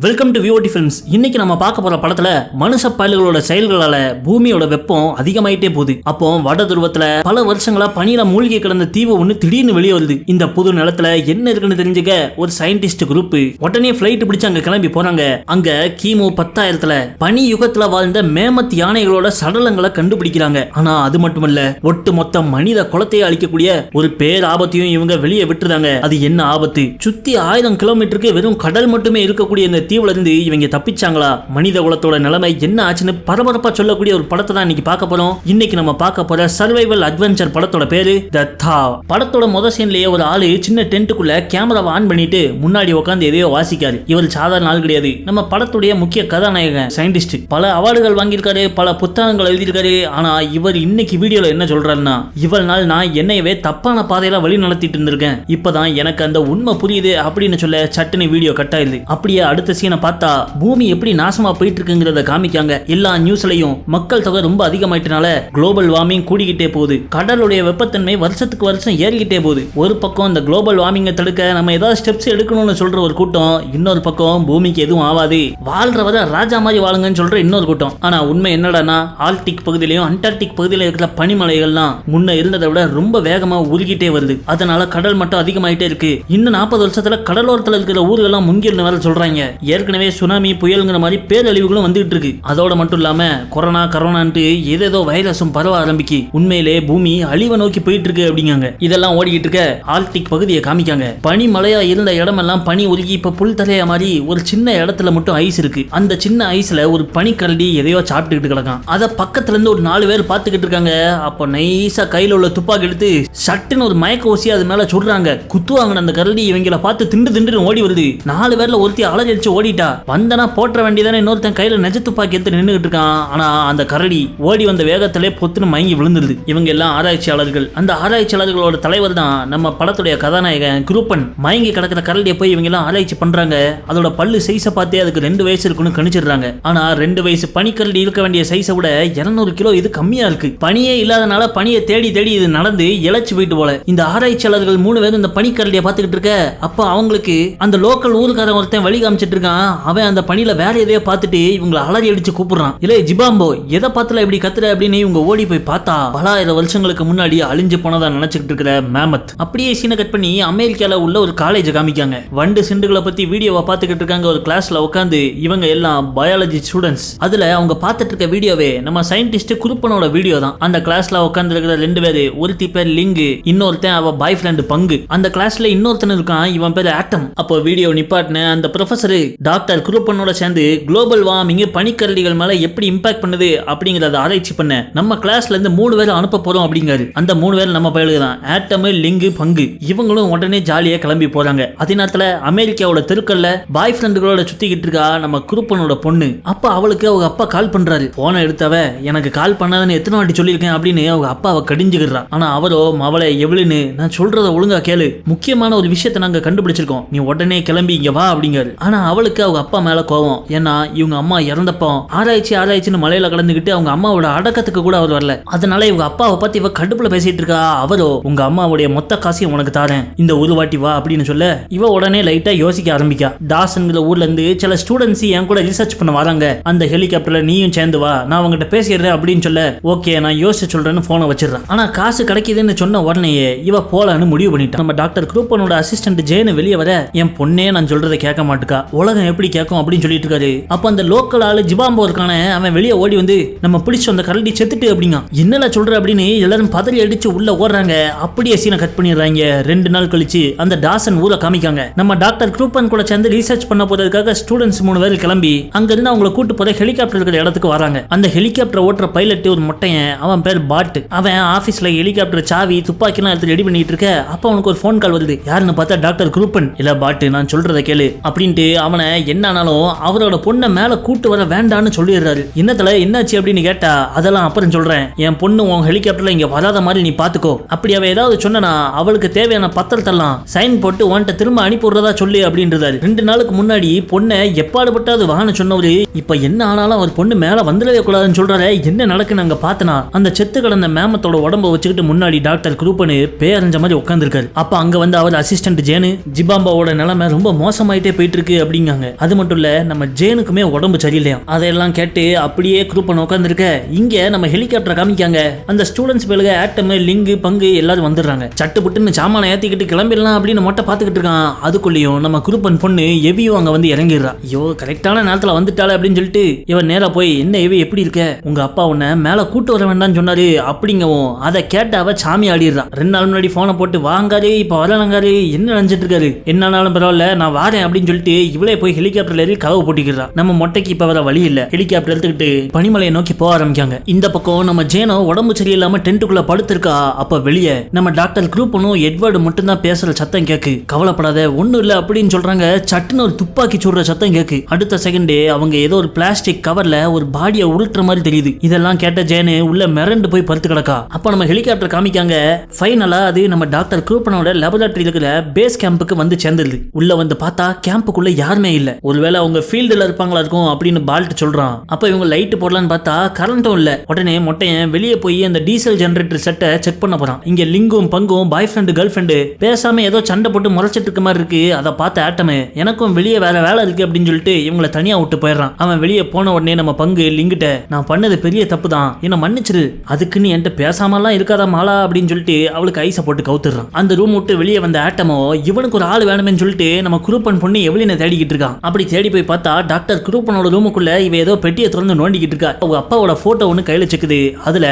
Welcome to VOD films. இன்னைக்கு நம்ம பார்க்க போற படத்துல மனுஷ பயல்களோட செயல்களால பூமியோட வெப்பம் அதிகமாயிட்டே போகுது. அப்போ வட துருவத்துல பல வருஷங்களா பனியில மூழ்கி கிடந்த தீவு ஒண்ணு திடீர்னு வெளியே வருது. இந்த புது நிலத்துல என்ன இருக்குன்னு தெரிஞ்சுக்க ஒரு சயின்டிஸ்ட் குரூப் உடனே பிளைட் பிடிச்சு அங்க கிளம்பி போறாங்க. அங்க கிமு 10,000ல பனி யுகத்துல வாழ்ந்த மேமத் யானைகளோட சடலங்களை கண்டுபிடிக்கிறாங்க. ஆனா அது மட்டுமல்ல, ஒட்டுமொத்த மனித குலத்தையே அழிக்கக்கூடிய ஒரு பேர் ஆபத்தையும் இவங்க வெளியே விட்டுறாங்க. அது என்ன ஆபத்து? சுத்தி 1000 கிலோமீட்டருக்கு வெறும் கடல் மட்டுமே இருக்கக்கூடிய இந்த தீவுல இருந்து இவங்க தப்பிச்சாங்களா? மனித குலத்தோட நிலைமை என்ன ஆச்சுன்னு பரபரப்பா சொல்லக்கூடிய ஒரு படத்தை தான் இன்னைக்கு பார்க்க போறோம். இன்னைக்கு நம்ம பார்க்க போற சர்வைவல் அட்வென்ச்சர் படத்தோட பேரு தி தாவ். படத்தோட முதல் சீன்லயே ஒரு ஆளு சின்ன டென்ட்டுக்குள்ள கேமராவை ஆன் பண்ணிட்டு முன்னாடி உட்காந்து எதையோ வாசிக்காரு. இவர் சாதாரண ஆள் கிடையாது. நம்ம படத்துடைய முக்கிய கதாநாயகன் சயின்டிஸ்ட். பல அவார்டுகள் வாங்கியிருக்காரு, பல புத்தகங்கள் எழுதியிருக்காரு. ஆனா இவர் இன்னைக்கு வீடியோல என்ன சொல்றாருன்னா, இவ்வளவு நாள் நான் என்னையவே தப்பான பாதையில வழி நடத்திட்டு இருந்திருக்கேன், இப்பதான் எனக்கு அந்த உண்மை புரியுது அப்படின்னு சொல்ல சட்டுன்னு வீடியோ கட் ஆயிடுது. அப்படியே அடுத்த சீனை பார்த்தா பூமி எப்படி நாசமா போயிட்டு இருக்குங்கிறத காமிக்காங்க. எல்லா நியூஸ்லயும் மக்கள் தொகை ரொம்ப அதிகமாயிட்டனால குளோபல் வார்மிங் கூடிக்கிட்டே போகுது. கடலுடைய வெப்பத்தன்மை வருஷத்துக்கு வருஷம் ஏறிக்கிட்டே போகுது. ஒரு பக்கம் இந்த குளோபல் வார்மிங்கை தடுக்க நம்ம ஏதாவது ஸ்டெப்ஸ் எடுக்கணும்னு சொல்ற ஒரு கூட்டம், இன்னொரு பக்கம் பூமிக்கு எதுவும் ஆகாது, வாழ்றவரை ராஜா மாதிரி வாழுங்கன்னு சொல்ற இன்னொரு கூட்டம். ஆனா உண்மை என்னடானா, ஆர்டிக் பகுதியிலையும் அண்டார்டிக் பகுதியில இருக்கிற பனிமலைகள்லாம் முன்ன இருந்ததை விட ரொம்ப வேகமா உருகிட்டே வருது. அதனால கடல் மட்டும் அதிகமாயிட்டே இருக்கு. இன்னும் 40 வருஷத்துல கடலோரத்தில் இருக்கிற ஊர்களெல்லாம் முங்கிருந்து வர சொல்றாங்க. ஏற்கனவே சுனாமி புயல்ங்கிற மாதிரி பேரழிவுகளும் வந்துட்டு இருக்கு. அதோட மட்டும் இல்லாம கொரோனான்ட்டு ஏதேதோ வைரஸும் பரவ ஆரம்பிக்கு. உண்மையிலே பூமி அழிவை நோக்கி போயிட்டு இருக்கு அப்படிங்காங்க. இதெல்லாம் ஓடிக்கிட்டு இருக்க ஆர்டிக் பகுதியை காமிக்காங்க. பனி மலையா இருந்த இடமெல்லாம் பனி உருகி இப்ப புல் தரையா மாதிரி ஒரு சின்ன இடத்துல மட்டும் ஐஸ் இருக்கு. அந்த சின்ன ஐஸ்ல ஒரு பனிக்கரடி எதையோ சாப்பிட்டுக்கிட்டு கிடக்கான். அத பக்கத்துல இருந்து ஒரு 4 பேர் பாத்துக்கிட்டு இருக்காங்க. அப்ப நைஸா கையில உள்ள துப்பாக்கி எடுத்து சட்டுன்னு ஒரு மயக்க ஊசி அது மேல சுடுறாங்க. குத்துவாங்க. அந்த கரடி இவங்களை பார்த்து திண்டு ஓடி வருது. 4 பேர்ல ஒருத்தி அலறடிச்சு ஓடிட்டா. வந்தனா போற்ற வேண்டியதானே, இன்னொருத்தன் கையில நெஜ துப்பாக்கி எடுத்து நின்றுகிட்டு இருக்கான். ஆனா அந்த கரடி ஓடி வந்த வேகத்திலே பொத்துன்னு மயங்கி விழுந்துருது. இவங்க எல்லாம் ஆராய்ச்சியாளர்கள். அந்த ஆராய்ச்சியாளர்களோட தலைவர் தான் நம்ம படத்துடைய கதாநாயகன் குரூப்பன். மயங்கி கிடக்கிற கரடியை போய் இவங்க எல்லாம் ஆராய்ச்சி பண்றாங்க. அதோட பல்லு சைஸை பார்த்தே அதுக்கு 2 வயசு இருக்குன்னு கணிச்சிடுறாங்க. ஆனா 2 வயசு பனிக்கரடி இருக்க வேண்டிய சைஸை விட 200 கிலோ இது கம்மியா இருக்கு. பனியே இல்லாதனால பனியை தேடி இது நடந்து இழைச்சு போயிட்டு போல. இந்த ஆராய்ச்சியாளர்கள் 3 பேரும் இந்த பனிக்கரடியை பார்த்துக்கிட்டு இருக்க, அப்ப அவங்களுக்கு அந்த லோக்கல் ஊருக்காரன் ஒருத்தன் வழி காமிச்சிட்டு இருக்கான். அவன் அந்த பனியில வேற எதையோ பார்த்துட்டு இவங்களை அலறி அடிச்சு கூப்பிடுறான். இல்ல ஜிபாம்போ, எதை பார்த்தல இப்படி கத்துற அப்படின்னு இவங்க ஓடி போய் பார்த்தா பல 1000 வருஷங்களுக்கு முன்னாடி அழிஞ்சு போனதா நினைச்சுக்கிட்டு இருக்கிற மேமத். அப்படியே சீனை கட் பண்ணி அமெரிக்கால உள்ள ஒரு காலேஜ் காமிக்காங்க. வண்டு சிண்டுகளை பத்தி வீடியோவை பார்த்துக்கிட்டு இருக்காங்க. ஒரு கிளாஸ்ல உட்காந்து இவங்க எல்லாம் பயாலஜி ஸ்டூடெண்ட்ஸ். அதுல அவங்க பார்த்துட்டு இருக்க வீடியோவே நம்ம சயின்டிஸ்ட் குரூப்பனோட வீடியோ தான். அந்த கிளாஸ்ல உட்கார்ந்து இருக்கிற 2 பேரு, ஒருத்தி பேர் லிங்கு, இன்னொருத்தன் அவ பாய் ஃப்ரெண்ட் பங்கு. அந்த கிளாஸ்ல இன்னொருத்தன் இருக்கான், இவன் பேர் ஆட்டம். அப்போ வீடியோ நிப்பாட்டின அந்த ப்ரொஃபசர் டாக்டர் குரூப்பனோட சேர்ந்து குளோபல் வார்மிங் பனிக்கரடிகள் மேல எப்படி இம்பாக்ட் பண்ணுது அப்படிங்கறத ஆராய்ச்சி பண்ண நம்ம கிளாஸ்ல இருந்து 3 பேர் அனுப்ப போறோம் அப்படிங்காரு. அந்த 3 பேர் நம்ம பயலுக்கு தான், ஆட்டம், லிங்கு, பங்கு. இவங்களும் உடனே ஜாலியா கிளம்பி போறாங்க. அதே நேரத்துல அமெரிக்காவோட தெருக்கல்ல பாய் ஃப்ரெண்டுகளோட சுத்திக்கிட்டு இருக்கா நம்ம குரூப்பனோட பொண்ணு. அப்ப அவளுக்கு அவங்க அப்பா கால் பண்றாரு. போனை எடுத்தவ, எனக்கு கால் பண்ணாதன்னு எத்தனை வாட்டி சொல்லியிருக்கேன் அப்படின்னு அவங்க அப்பாவை கடிஞ்சுக்கிறா. ஆனா அவரோ, அவளை எவ்வளவுன்னு நான் சொல்றத ஒழுங்கா கேளு, முக்கியமான ஒரு விஷயத்தை நாங்க கண்டுபிடிச்சிருக்கோம், நீ உடனே கிளம்பி இங்க வா அப்படிங்காரு. ஆனா அவளுக்கு அவங்க அப்பா மேல கோவம். ஏன்னா இவங்க அம்மா இறந்தப்போ ஆராய்ச்சின்னு மலையில கடந்துகிட்டு அவங்க அம்மாவோட அடக்கத்துக்கு கூட அவர் வரல. அதனால இவங்க அப்பாவை பத்தி இவ கடுப்புல பேசிட்டு இருக்கா. அவரோ, உங்க அம்மாவுடைய மொத்த காசையும் உனக்கு தாரேன், இந்த ஒரு வாட்டி வா அப்படின்னு சொல்ல இவ உடனே லைட்டா யோசிக்க ஆரம்பிக்கா. டாஸ்ங்கிற ஊர்ல இருந்து சில ஸ்டூடெண்ட்ஸ் என் கூட ரிசர்ச் பண்ண வராங்க, அந்த ஹெலிகாப்டர்ல நீயும் சேர்ந்து வா, நான் அவங்ககிட்ட பேசிடுறேன் அப்படின்னு சொல்ல, ஓகே நான் யோசிச்சு சொல்றேன்னு போனை வச்சிடறான். ஆனா காசு கிடைக்குதுன்னு சொன்ன உடனே இவ போலான்னு முடிவு பண்ணிட்டான். நம்ம டாக்டர் குரூப்பனோட அசிஸ்டன்ட் ஜேனு வெளியே வர, என் பொண்ணே நான் சொல்றதை கேட்க மாட்டுக்கா, உலகம் எப்படி கேட்கும் அப்படின்னு சொல்லிட்டு இருக்காரு. அப்ப அந்த லோக்கல் ஆளு ஜிபாம்போ இருக்கான, அவன் வெளியே ஓடி வந்து நம்ம பிடிச்சு அந்த கரடி செத்துட்டு அப்படிங்க, என்னல சொல்ற அப்படின்னு எல்லாரும் பதறி அடிச்சு உள்ள ஓடுறாங்க. அப்படியே சீனை கட் பண்ணிடுறாங்க. 2 நாள் கழிச்சு அந்த டாசன் ஊரை காமிக்காங்க. நம்ம டாக்டர் குரூப்பன் கூட சேர்ந்து ரிசர்ச் பண்ண போறதுக்காக ஸ்டூடெண்ட்ஸ் 3 பேர் கிளம்பி அங்க இருந்து அவங்களை கூட்டு போற ஹெலிகாப்டர் இருக்கிற இடத்துக்கு வராங்க. அந்த ஹெலிகாப்டர் ஓட்டுற பைலட் ஒரு மொட்டையன், அவன் பேர் பாட். அவன் ஆபீஸ்ல ஹெலிகாப்டர் சாவி துப்பாக்கி எல்லாம் எடுத்து ரெடி பண்ணிட்டு இருக்க, அப்ப அவனுக்கு ஒரு போன் கால் வருது. யாருன்னு பார்த்தா டாக்டர் குரூப்பன். இல்ல பாட்டு, நான் சொல்றத கேளு அப்படின்ட்டு அவனை என்னானாலும் அவரோட பொண்ணை மேல கூட்டு வர வேண்டான்னு சொல்லிடுறாரு. என்னத்துல என்னாச்சு அப்படின்னு கேட்டா, அதெல்லாம் அப்புறம் சொல்றேன், என் பொண்ணு உன் ஹெலிகாப்டர்ல இங்க வராத மாதிரி நீ பாத்துக்கோ, அப்படி அவ ஏதாவது சொன்னா அவளுக்கு தேவையான பத்திரத்தெல்லாம் சைன் போட்டு உன்கிட்ட திரும்ப அனுப்பி விடுறதா சொல்லு அப்படின்றாரு. 2 நாளுக்கு முன்னாடி பொண்ணை எப்பாடுபட்டாது வான்னு சொன்னவரு இப்ப என்ன ஆனாலும் அவர் பொண்ணு மேல வந்துடவே கூடாதுன்னு சொல்றாரு. என்ன நடக்குன்னு அங்க பார்த்தனா அந்த செத்து கிடந்த மேமத்தோட உடம்ப வச்சுக்கிட்டு முன்னாடி டாக்டர் குரூப்பனு பேரஞ்ச மாதிரி உட்கார்ந்துருக்காரு. அப்ப அங்க வந்து அவர் அசிஸ்டன்ட் ஜேனு, ஜிபாம்பாவோட நிலைமை ரொம்ப மோசமாயிட்டே போயிட்டு இருக்கு அப்படிங்க அப்படிங்காங்க. அது மட்டும் இல்ல நம்ம ஜேனுக்குமே உடம்பு சரியில்லையா. அதையெல்லாம் கேட்டு அப்படியே குரூப் பண்ண உட்காந்துருக்க இங்க நம்ம ஹெலிகாப்டர் காமிக்காங்க. அந்த ஸ்டூடெண்ட்ஸ் பேருக ஆட்டம் லிங்கு பங்கு எல்லாரும் வந்துடுறாங்க. சட்டு புட்டுன்னு சாமான ஏத்திக்கிட்டு கிளம்பிடலாம் அப்படின்னு மொட்டை பாத்துக்கிட்டு இருக்கான். அதுக்குள்ளேயும் நம்ம குரூப் பொண்ணு எவியும் அங்க வந்து இறங்கிடுறா. ஐயோ கரெக்டான நேரத்துல வந்துட்டாளே அப்படின்னு சொல்லிட்டு இவன் நேரா போய் என்ன எவி எப்படி இருக்க, உங்க அப்பா உன்னை மேல கூட்டு வர வேண்டாம்னு சொன்னாரு அப்படிங்கவும் அதை கேட்ட அவ சாமி ஆடிடுறா. 2 நாள் முன்னாடி போனை போட்டு வாங்காரு இப்ப வரலங்காரு என்ன நினைச்சிட்டு இருக்காரு, என்னாலும் பரவாயில்ல நான் வாரேன் அப்படின்னு சொல்லிட்டு இவளே போய் ஹெலிகாப்டர்ல ஏறி கதவு போட்டிக்கிறா. நம்ம மொட்டைக்கு இப்ப வர வழி இல்ல. ஹெலிகாப்டர் எடுத்துக்கிட்டு பனிமலையை நோக்கி போக ஆரம்பிக்காங்க. இந்த பக்கம் நம்ம ஜேனோ உடம்பு சரியில்லாம டென்ட்டுக்குள்ள படுத்திருக்கா. அப்ப வெளியே நம்ம டாக்டர் குரூப் எட்வர்டு மட்டும் தான் பேசுற சத்தம் கேக்கு. கவலைப்படாத ஒண்ணும் இல்ல அப்படின்னு சொல்றாங்க. சட்டுன்னு ஒரு துப்பாக்கி சுடுற சத்தம் கேக்கு. அடுத்த செகண்டே அவங்க ஏதோ ஒரு பிளாஸ்டிக் கவர்ல ஒரு பாடியை உருட்டுற மாதிரி தெரியுது. இதெல்லாம் கேட்ட ஜேனு உள்ள மிரண்டு போய் படுத்து கிடக்கா. அப்ப நம்ம ஹெலிகாப்டர் காமிக்காங்க. ஃபைனலா அது நம்ம டாக்டர் குரூப்பனோட லேபரேட்டரியில இருக்கிற பேஸ் கேம்புக்கு வந்து சேர்ந்துருது. உள்ள வந்து பார்த்தா கேம்புக்குள்ள யாருமே இல்ல. ஒருவேளை அவங்க ஃபீல்டுல இருப்பாங்களா இருக்கும் அப்படின்னு பால்ட் சொல்றான். அப்ப இவங்க லைட் போடலான்னு பார்த்தா கரண்ட்டும் இல்ல. உடனே மொட்டையன் வெளியே போய் அந்த டீசல் ஜெனரேட்டர் செட்டை செக் பண்ண போறான். இங்க லிங்கும் பங்கும் பாய் ஃப்ரெண்டு கேர்ள் ஃப்ரெண்டு பேசாம ஏதோ சண்டை போட்டு முறைச்சிட்டு இருக்க மாதிரி இருக்கு. அதை பார்த்த ஆட்டமே எனக்கும் வெளியே வேற வேலை இருக்கு அப்படின்னு சொல்லிட்டு இவங்களை தனியா விட்டு போயிடறான். அவன் வெளியே போன உடனே நம்ம பங்கு லிங்கிட்ட நான் பண்ணது பெரிய தப்பு தான் என்ன மன்னிச்சிரு, அதுக்குன்னு என்கிட்ட பேசாமலாம் இருக்காதா மாலா அப்படின்னு சொல்லிட்டு அவளுக்கு ஐஸை போட்டு கவுத்துறான். அந்த ரூம் விட்டு வெளியே வந்த ஆட்டமோ இவனுக்கு ஒரு ஆள் வேணும்னு சொல்லிட்டு நம்ம குரூப்பன் பொண்ணு எவ்வளவு தேடிக்கிட்டு இருக்கான். அப்படி தேடி போய் பார்த்தா டாக்டர் குரூப்பனோட ரூமுக்குள்ள இவ ஏதோ பெட்டியை திறந்து நோண்டிக்கிட்டு இருக்கா. அவங்க அப்பாவோட போட்டோ ஒன்று கையில செக்குது. அதுல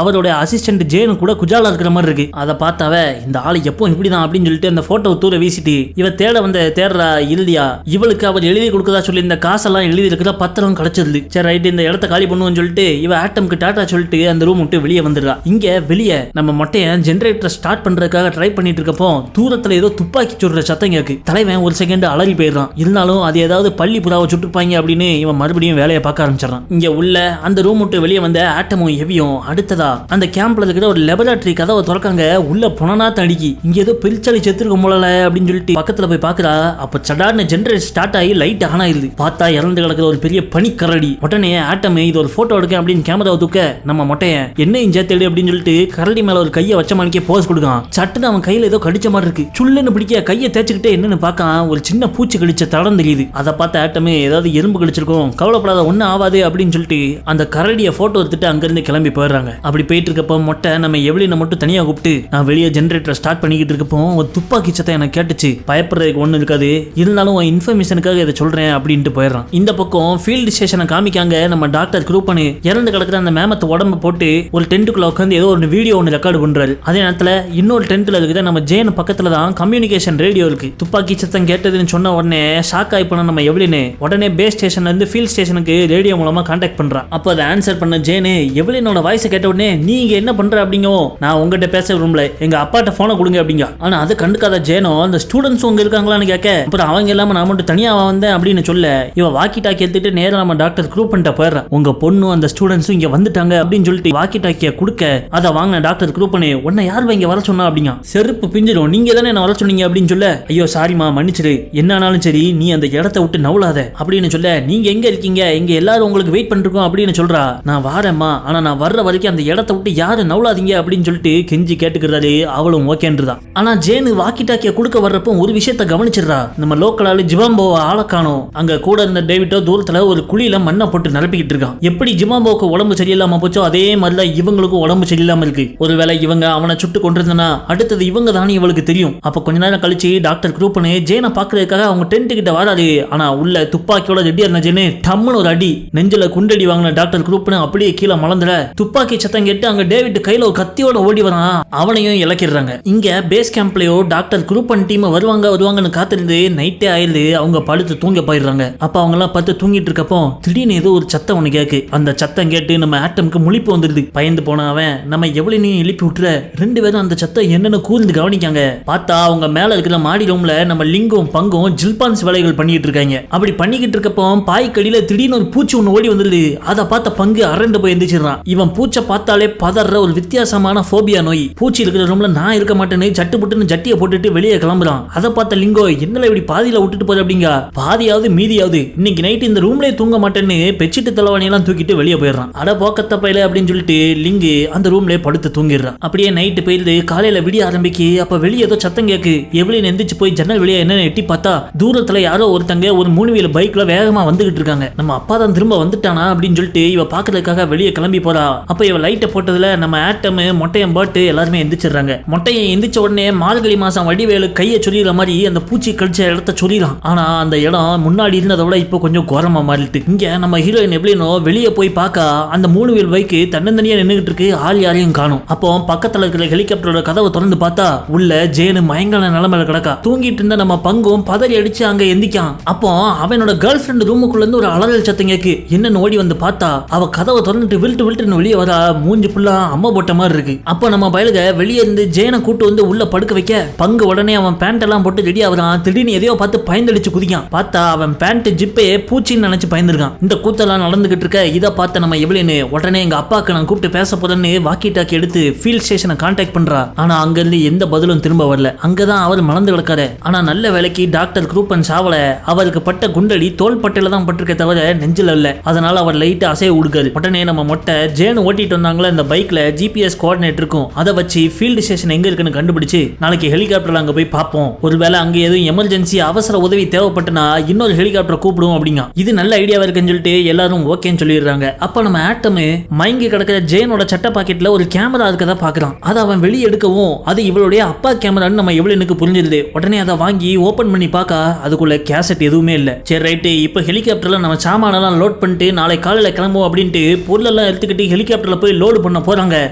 அவரோட அசிஸ்டன்ட் ஜேனு கூட குஜாலா இருக்கிற மாதிரி இருக்கு. அதை பார்த்தாவ இந்த ஆளு எப்போ இப்படிதான் அப்படின்னு சொல்லிட்டு அந்த போட்டோ தூர வீசிட்டு இவ தேடுறா இல்லையா. இவளுக்கு அவர் எழுதி கொடுக்கதா சொல்லி இந்த காசெல்லாம் எழுதி இருக்கிற பத்திரம் கிடைச்சிருது. சரி ரைட் இந்த இடத்த காலி பண்ணுவோம்னு சொல்லிட்டு இவ ஆட்டம்க்கு டாட்டா சொல்லிட்டு அந்த ரூம் விட்டு வெளியே வந்துடுறா. இங்க வெளியே நம்ம மொட்டையன் ஜெனரேட்டர் ஸ்டார்ட் பண்றதுக்காக ட்ரை பண்ணிட்டு இருக்கப்போ தூரத்துல ஏதோ துப்பாக்கி சுடுற சத்தம் கேக்கு. தலைவன் ஒரு செகண்ட் அலறி போயிடுறான். இருந்தாலும் அது ஏதாவது பள்ளி புறாவை சுட்டுப்பாங்க அப்படின்னு இவன் மறுபடியும் வேலையை பார்க்க ஆரம்பிச்சிடறான். இங்க உள்ள அந்த ரூம் விட்டு வெளியே வந்த ஆட்டமும் எவியும் அடுத்ததா அந்த கேம்ப்ல இருக்கிற ஒரு லெபரேட்டரி கதவை திறக்காங்க. உள்ள புனனா தடிக்கி இங்க ஏதோ பிரிச்சாலி செத்துருக்க போல அப்படின்னு சொல்லிட்டு பக்கத்துல போய் பாக்குறா. அப்ப சடார்னு ஜெனரேட்டர் ஸ்டார்ட் ஆகி லைட் ஆன் ஆயிருது. பார்த்தா இறந்து கிடக்குற ஒரு பெரிய பனிக்கரடி. உடனே ஆட்டமே இது ஒரு போட்டோ எடுக்க அப்படின்னு கேமராவை தூக்க நம்ம மொட்டையன் என்ன இஞ்சா தேடு அப்படின்னு சொல்லிட்டு கரடி மேல ஒரு கையை வச்ச மாணிக்கே போஸ் கொடுக்கான். சட்டுன்னு அவன் கையில ஏதோ கடிச்ச மாதிரி இருக்கு. சுள்ளுன்னு பிடிக்க கையை தேய்ச்சிக்கிட்டே என்னன்னு பார்க்கான். ஒரு சின்ன பூச்சி கடிச்ச தடம் தெரியுது. அதை பார்த்த ஆட்டமே ஏதாவது எறும்பு கடிச்சிருக்கும் கவலைப்படாத ஒன்னும் ஆகாது அப்படின்னு சொல்லிட்டு அந்த கரடியை போட்டோ எடுத்துட்டு அங்கிருந்து கிளம்பி போயிடுறாங்க. அப்படி போயிட்டு இருக்கப்போ மொட்டை நம்ம எவ்வளவு மட்டும் தனியா கூப்பிட்டு நான் வெளியே ஜெனரேட்டர் ஸ்டார்ட் பண்ணிக்கிட்டு இருக்கப்போ ஒரு துப்பாக்கி சத்தம் எனக்கு கேட்டுச்சு. பயப்படுறதுக்கு ஒண்ணு இருக்காது, இருந்தாலும் இன்ஃபர்மேஷனுக்காக இதை சொல்றேன் அப்படின்ட்டு போயிடுறான். இந்த பக்கம் ஃபீல்டு ஸ்டேஷனை காமிக்காங்க. நம்ம டாக்டர் குரூப்பனு இறந்து கிடக்குற அந்த மேமத்து உடம்பு போட்டு ஒரு டென்ட்டுக்குள்ள உட்காந்து ஏதோ ஒரு வீடியோ ஒன்று ரெக்கார்டு பண்றாரு. அதே நேரத்தில் இன்னொரு டென்ட்ல இருக்கிற நம்ம ஜேன் பக்கத்துல தான் கம்யூனிகேஷன் ரேடியோ இருக்கு. துப்பாக்கி சத்தம் கேட்டதுன்னு சொன்ன உடனே ஷாக் ஆகி போன நம்ம எவ்வளவு உடனே பேஸ் ஸ்டேஷன்ல இருந்து ஃபீல்ட் ஸ்டேஷனுக்கு ரேடியோ மூலமா கான்டாக்ட் பண்றான். அப்போ அதை ஆன்சர் பண்ண ஜேனு எவ்வளோட வாய்ஸ் கேட்ட உடனே நீங்க என்ன பண்ற அப்படிங்கோ நான் உங்ககிட்ட பேச ரூம்ல எங்க அப்பாட்ட போனை கொடுங்க அப்படிங்க. ஆனா அது கண்டுக்காத ஜேனோ அந்த ஸ்டூடெண்ட்ஸ் உங்க இருக்காங்களான்னு கேட்க அப்புறம் அவங்க இல்லாம நான் மட்டும் தனியா வந்தேன் அப்படின்னு சொல்ல இவ வாக்கி டாக்கி எடுத்துட்டு நேரம் நம்ம டாக்டர் குரூப் பண்ணிட்ட போயிடுறான். உங்க பொண்ணும் அந்த ஸ்டூடெண்ட்ஸும் இங்க வந்துட்டாங்க அப்படின்னு சொல்லிட்டு வாக்கி டாக்கிய கொடுக்க அதை வாங்கின டாக்டர் குரூப் பண்ணி உன்னை யார் இங்க வர சொன்னா அப்படிங்க. செருப்பு பிஞ்சிடும் நீங்க தானே என்ன வர சொன்னீங்க அப்படின்னு சொல்ல ஐயோ சாரிமா மன்னிச்சிரு என்னானாலும் சரி நீ அந்த இடத்த விட்டு நவுலாத அப்படின்னு சொல்ல நீங்க எங்க இருக்கீங்க இங்க எல்லாரும் உங்களுக்கு வெயிட் பண்ணிருக்கோம் அப்படின்னு சொல்றா. நான் வாரேம்மா ஆனா நான் வர்ற வரைக்கும் அந்த இடத்த விட்டு யாரு நவுலாதீங்க அப்படின்னு சொல்லிட்டு கெஞ்சி கேட்டுக்கிறாரு. அவளும் ஓகேன்றதான். ஆனா ஜேனு வாக்கி டாக்கிய கொடுக்க வர்றப்போ ஒரு விஷயத்த கவனிச்சிடுறா. நம்ம லோக்கலால ஜிமாம்போவை ஆள காணோம். அங்க கூட இருந்த டேவிட்டோ தூரத்துல ஒரு குழியில மண்ணை போட்டு நிரப்பிக்கிட்டு இருக்கான். எப்படி ஜிமாம்போவுக்கு உடம்பு சரியில்லாம போச்சோ அதே மாதிரிதான் இவங்களுக்கும் உடம்பு சரியில்லாம இருக்கு. ஒருவேளை இவங்க அவனை சுட்டு கொண்டிருந்தனா அடுத்தது இவங்க தானே இவளுக்கு தெரியும். அப்ப கொஞ்ச நேரம் கழிச்சு டாக்டர் குரூப்பனு ஜேனை பாக்குறதுக்காக அவங்க டென்ட் கிட்ட வராது. ஆனா உள்ள துப்பாக்கியோட ரெடியா இருந்த ஜேனு டம்முன்னு ஒரு அடி நெஞ்சில குண்டடி வாங்கின டாக்டர் குரூப்பனு அப்படியே கீழே மலந்துற துப்பாக்கி சத்தம் கேட்டு அங்க டேவிட் கையில ஒரு கத்தியோட ஓடி வரான். அவனையும் இலக்கிடுறாங்க. இங்க பேஸ் கேம்ப்லயோ டாக்டர் குரூப்பன் டீம் வருவாங்கன்னு காத்திருந்து நைட்டே ஆயிடுது. அவங்க படுத்து தூங்க போயிடுறாங்க. அப்ப அவங்க எல்லாம் படுத்து தூங்கிட்டு இருக்கப்போ திடீர்னு ஏதோ ஒரு சத்தம் ஒண்ணு கேக்கு. அந்த சத்தம் கேட்டு நம்ம ஆட்டம்க்கு முழிப்பு வந்துருது. பயந்து போன அவன் நம்ம எவ்வளவு எழுப்பி விட்டுற 2 பேரும் அந்த சத்தம் என்னன்னு கூர்ந்து கவனிக்காங்க. பார்த்தா அவங்க மேல இருக்கிற மாடி ரூம்ல நம்ம லிங்கும் பங்கும் ஜில்பான்ஸ் வேலைகள் பண்ணிட்டு இருக்காங்க. அப்படி பண்ணிக்கிட்டு இருக்கப்போ பாய்க்கடியில திடீர்னு ஒரு பூச்சி ஒண்ணு ஓடி வந்துருது. அதை பார்த்த பங்கு அரண்டு போய் எந்திரிச்சிடறான். இவன் பூச்சை பார்த்தாலே பதற ஒரு வித்தியாசமான போபியா நோய். பூச்சி இருக்கிற ரூம்ல நான் இருக்க மாட்டேன்னு சட்டுப்புட்டுன்னு ஜட்டியை போட்டுட்டு வெளியே கிளம்புறான். அதை பார்த்த லிங்கோ என்னல இப்படி பாதியில விட்டுட்டு போற அப்படிங்க. பாதியாவது மீதியாவது இன்னைக்கு நைட் இந்த ரூம்லயே தூங்க மாட்டேன்னு பெட்ஷீட் தலைவாணியெல்லாம் தூக்கிட்டு வெளியே போயிடுறான். அட போக்கத்த பையில அப்படின்னு சொல்லிட்டு லிங்கு அந்த ரூம்லயே படுத்து தூங்கிடுறான். அப்படியே நைட்டு போயிருந்து காலையில விடிய ஆரம்பிக்கு. அப்ப வெளியே ஏதோ சத்தம் கேக்கு. எவ்வளவு எந்திரிச்சு போய் ஜன்னல் வெளியே என்ன எட்டி பார்த்தா தூரத்துல யாரோ ஒருத்தங்க ஒரு 3 வீல் பைக்ல வேகமா வந்துகிட்டு இருக்காங்க. நம்ம அப்பா தான் திரும்ப வந்துட்டானா அப்படின்னு சொல்லிட்டு இவ பாக்குறதுக்காக வெளியே கிளம்பி போறா. அப்ப இவ லைட்டை போட்டதுல நம்ம ஆட்டம், மொட்டையம் பாட்டு எல்லாருமே எந்திரிச்சிடுறாங்க. மொட்டையை எந்திரிச்ச உடனே மார்கழி மாசம் வடிவேலு கையை சொல்லிடுற மாதிரி அந்த பூச்சி கழிச்ச இடத்த சொல்லிடலாம். ஆனா அந்த இடம் முன்னாடி இருந்ததை விட இப்போ கொஞ்சம் கோரமா மாறிட்டு. இங்க நம்ம ஹீரோயின் எப்படினோ வெளியே போய் பார்க்க அந்த 3 வீல் பைக்கு தன்னந்தனியா நின்றுகிட்டு இருக்கு. ஆள் யாரையும் காணும். அப்போ பக்கத்துல இருக்கிற ஹெலிகாப்டரோட கதவை திறந்து பார்த்தா உள்ள ஜேனு மயங்கல நிலைமையில கிடக்கா. தூங்கிட்டு இருந்த நம்ம பங்கும் பதறி அடிச்சு அங்க எந்திக்கான். அப்போ அவனோட கேர்ள் ஃபிரெண்ட் ரூமுக்குள்ள இருந்து ஒரு அலறல் சத்தம் கேக்கு. என்னன்னு ஓடி வந்து பார்த்தா அவ கதவை திறந்துட்டு வில்ட்டு வெளியே வரா. மூஞ்சி புல்லா அம்மா போட்ட மாதிரி இருக்கு. அப்போ நம்ம பயலுக வெளியே இருந்து ஜேனை கூட்டு வந்து உள்ள படுக்க வைக்க பங்கு உடனே அவன் பேண்ட் எல்லாம் போட்டு ரெடி ஆகுறான். திடீர்னு எதையோ பார்த்து பயந்தடிச்சு குதிக்கான். பார்த்தா அவன் பேண்ட் ஜிப்பே பூச்சின்னு நினைச்சு பயந்துருக்கான். இந்த கூத்தெல்லாம் நடந்துகிட்டு இருக்க இதை பார்த்த நம்ம எவ்வளவு உடனே எங்க அப்பாக்கு நான் கூப்பிட்டு பேச போறேன்னு வாக்கி டாக்கி எடுத்து ஃபீல்ட் ஸ்டேஷனை கான்டாக்ட் பண்றா. ஆனா அங்க இருந்து எந்த பதிலும் திரும்ப வரல. அங்கதான் அவர் மலர்ந்து கிடக்காரு. ஆனா நல்ல வேலைக்கு டாக்டர் குரூப்பன் சாவல. அவருக்கு பட்ட குண்டடி தோல் பட்டையில தான் பட்டிருக்க தவிர நெஞ்சில இல்ல. அதனால அவர் லைட்டா அசைய உடுக்காரு. உடனே நம்ம மொட்டை ஜேன் ஓட்டிட்டு வந்தாங்களே இந்த பைக்ல ஜிபிஎஸ் கோஆர்டினேட் இருக்கும். அதை வச்சு ஃபீல்ட் ஸ்டேஷன் எங்க இருக்குன்னு கண்டுபிடிச்சு நாளைக்கு ஹெலிகாப்டர்ல அங்க போய் பார்ப்போம். ஒருவேளை அங்க எதுவும் எமர்ஜென்சி அவசர உதவி தேவைப்பட்டுனா இன்னொரு ஹெலிகாப்டர் கூப்பிடுவோம் அப்படிங்க. இது நல்ல ஐடியாவா இருக்குன்னு சொல்லிட்டு எல்லாரும் ஓகேன்னு சொல்லிடுறாங்க. அப்ப நம்ம ஆட்டம் மயங்கி கிடக்கிற ஜேனோட சட்ட பாக்கெட்ல ஒரு கேமரா இருக்கதா பாக்குறான். அதை அவன் வெளியே எடுக்கவும் அது இவளுடைய அப்பா கேமரான்னு நம்ம எவ்வளவுக்கு புரிஞ்சிருது. உடனே அதை வாங்கி ஓபன் பண்ணி பார்க்க அதுக்குள்ள கேசட் எதுவுமே இல்ல. சரி ரைட்டு, இப்ப ஹெலிகாப்டர்ல நம்ம சாமானெல்லாம் லோட் பண்ணிட்டு நாளை காலையில கிளம்புவோம் அப்படின்ட்டு பொருளெல்லாம் எடுத்துக்கிட்டு ஹெலிகாப்டர்ல போய் லோடு பண்ண போறாங்க.